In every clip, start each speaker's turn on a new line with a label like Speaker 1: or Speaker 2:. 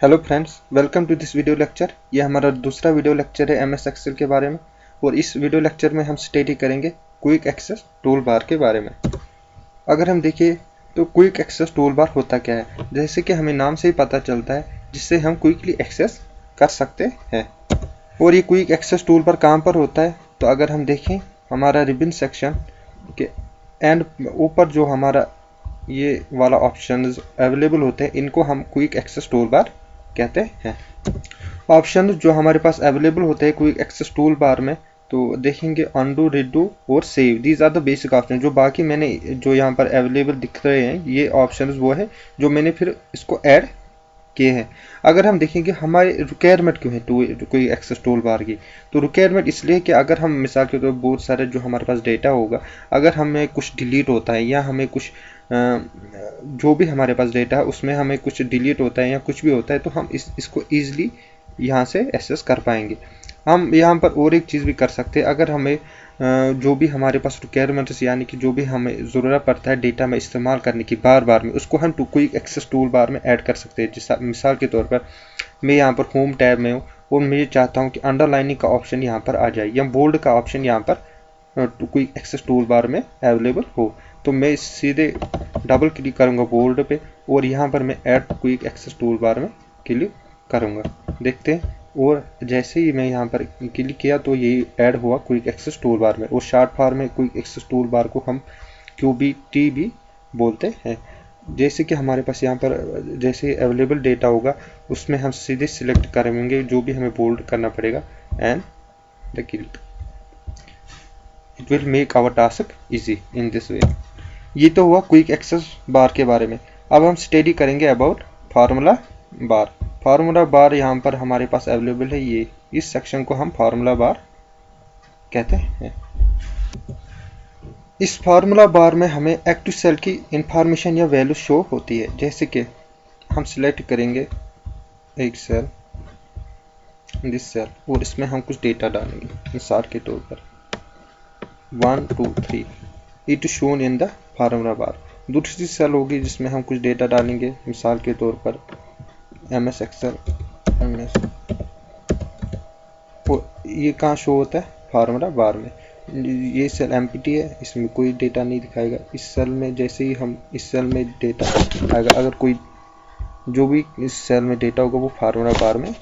Speaker 1: Hello friends, welcome to this video lecture. ये हमारा दूसरा वीडियो लेक्चर है एमएस एक्सेल के बारे में। और इस वीडियो लेक्चर में हम स्टडी करेंगे क्विक एक्सेस टूल बार के बारे में। अगर हम देखें तो क्विक एक्सेस टूल बार होता क्या है, जैसे कि हमें नाम से ही पता चलता है, जिससे हम क्विकली एक्सेस कर सकते हैं। और ये क्विक एक्सेस टूल बार कहाँ पर होता है, तो अगर हम देखें हमारा रिबन सेक्शन के एंड ऊपर जो हमारा ये वाला ऑप्शंस अवेलेबल होते हैं, इनको हम क्विक एक्सेस टूल बार कहते हैं। ऑप्शन जो हमारे पास अवेलेबल होते हैं क्विक एक्सेस टूल बार में, तो देखेंगे अनडू, रीडू और save. These are the basic option. जो बाकी मैंने जो यहाँ पर अवेलेबल दिख रहे हैं, ये ऑप्शंस वो है जो मैंने फिर इसको ऐड किए हैं। अगर हम देखेंगे हमारे रिक्वायरमेंट क्यों है क्विक एक्सेस टूल बार की, तो रिक्वायरमेंट इसलिए कि अगर हम मिसाल के तौर पर बहुत सारे जो हमारे पास डेटा होगा, अगर हमें कुछ डिलीट होता है या हमें कुछ जो भी हमारे पास डेटा है उसमें हमें कुछ डिलीट होता है या कुछ भी होता है, तो हम इसको ईजिली यहाँ से एक्सेस कर पाएंगे। हम यहाँ पर और एक चीज़ भी कर सकते हैं। अगर हमें जो भी हमारे पास रिक्वायरमेंट्स यानी कि जो भी हमें ज़रूरत पड़ता है डेटा में इस्तेमाल करने की बार बार में, उसको हम क्विक एक्सेस टूल बार में ऐड कर सकते हैं। जिस मिसाल के तौर पर मैं यहाँ पर होम टैब में हूँ और मैं चाहता हूँ कि अंडरलाइनिंग का ऑप्शन यहाँ पर आ जाए या बोल्ड का ऑप्शन यहाँ पर क्विक एक्सेस टूल बार में अवेलेबल हो, तो मैं सीधे डबल क्लिक करूँगा बोल्ड पे और यहाँ पर मैं add quick access tool bar में क्लिक करूँगा। देखते हैं, और जैसे ही मैं यहाँ पर क्लिक किया तो ये ऐड हुआ क्विक एक्सेस टूल बार में। और शॉर्ट फॉर्म में क्विक एक्सेस टूल बार को हम QBT भी बोलते हैं। जैसे कि हमारे पास यहाँ पर जैसे अवेलेबल डेटा होगा उसमें हम सीधे सिलेक्ट करेंगे जो भी हमें बोल्ड करना पड़ेगा and the click. It will make our task easy in this way. ये तो हुआ क्विक एक्सेस बार के बारे में। अब हम स्टडी करेंगे अबाउट फार्मूला बार। फार्मूला बार यहाँ पर हमारे पास अवेलेबल है। ये इस सेक्शन को हम फार्मूला बार कहते हैं। इस फार्मूला बार में हमें एक्टिव सेल की इंफॉर्मेशन या वैल्यू शो होती है। जैसे कि हम सिलेक्ट करेंगे एक सेल, दिस सेल, और इसमें हम कुछ डेटा डालेंगे। मिसाल के तौर पर 1 2 3 it shown in the formula बार। दूसरी सेल होगी जिसमें हम कुछ डेटा डालेंगे। मिसाल के तौर पर MS एक्सेल MS, ये कहाँ शो होता है? फार्मूला बार में। ये सेल एम्प्टी है, इसमें कोई डेटा नहीं दिखाएगा। इस सेल में जैसे ही हम इस सेल में डेटा आएगा, अगर कोई जो भी इस सेल में डेटा होगा वो फार्मूला बार में,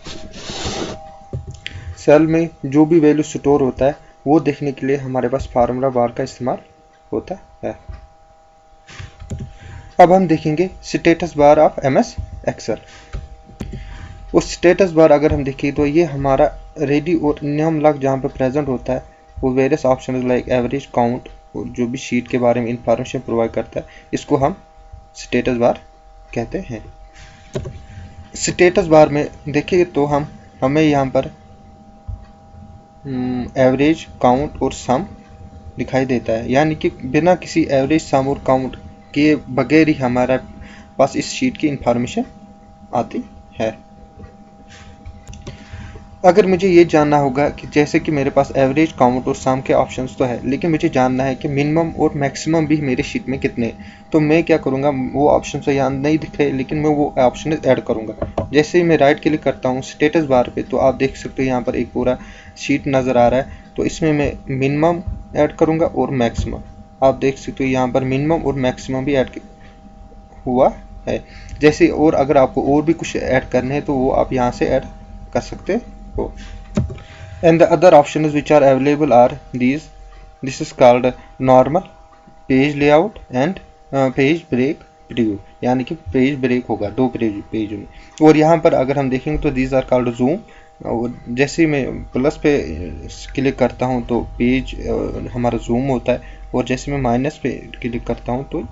Speaker 1: सेल में जो भी वैल्यू स्टोर होता है वो देखने के लिए हमारे पास फार्मूला बार का इस्तेमाल होता है। अब हम देखेंगे status bar of MS Excel. और स्टेटस बार अगर हम देखें तो ये हमारा रेडी और न्यूम लॉग जहाँ पर प्रेजेंट होता है, वो various option like average, count और जो भी शीट के बारे में इंफॉर्मेशन प्रोवाइड करता है, इसको हम स्टेटस बार कहते हैं। स्टेटस बार में देखिए तो हमें यहाँ पर एवरेज, काउंट और सम दिखाई देता है, यानी कि बिना किसी एवरेज, सम और काउंट के बगैर ही हमारे पास इस शीट की इंफॉर्मेशन आती है। अगर मुझे ये जानना होगा कि जैसे कि मेरे पास एवरेज, काउंट और सम के ऑप्शंस तो है, लेकिन मुझे जानना है कि मिनिमम और मैक्सिमम भी मेरे शीट में कितने हैं, तो मैं क्या करूँगा, वो ऑप्शन तो यहाँ नहीं दिख रहे लेकिन मैं वो ऑप्शन ऐड करूँगा। जैसे ही मैं राइट क्लिक करता हूँ स्टेटस बार पे, तो आप देख सकते हो यहाँ पर एक पूरा शीट नज़र आ रहा है। तो इसमें मैं मिनिमम ऐड करूँगा और मैक्सिमम। आप देख सकते हो यहाँ पर मिनिमम और मैक्सिमम भी ऐड हुआ है। जैसे और अगर आपको और भी कुछ ऐड करने हैं तो वो आप यहाँ से ऐड कर सकते हो। And the other options which are available are these. This is called normal, page layout and page break preview, यानी कि पेज ब्रेक होगा दो पेज में। और यहाँ पर अगर हम देखेंगे तो these are called zoom। और जैसे ही मैं प्लस पे क्लिक करता हूँ तो पेज हमारा जूम होता है, और जैसे मैं माइनस पे क्लिक करता हूँ तो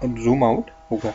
Speaker 1: जूम आउट होगा।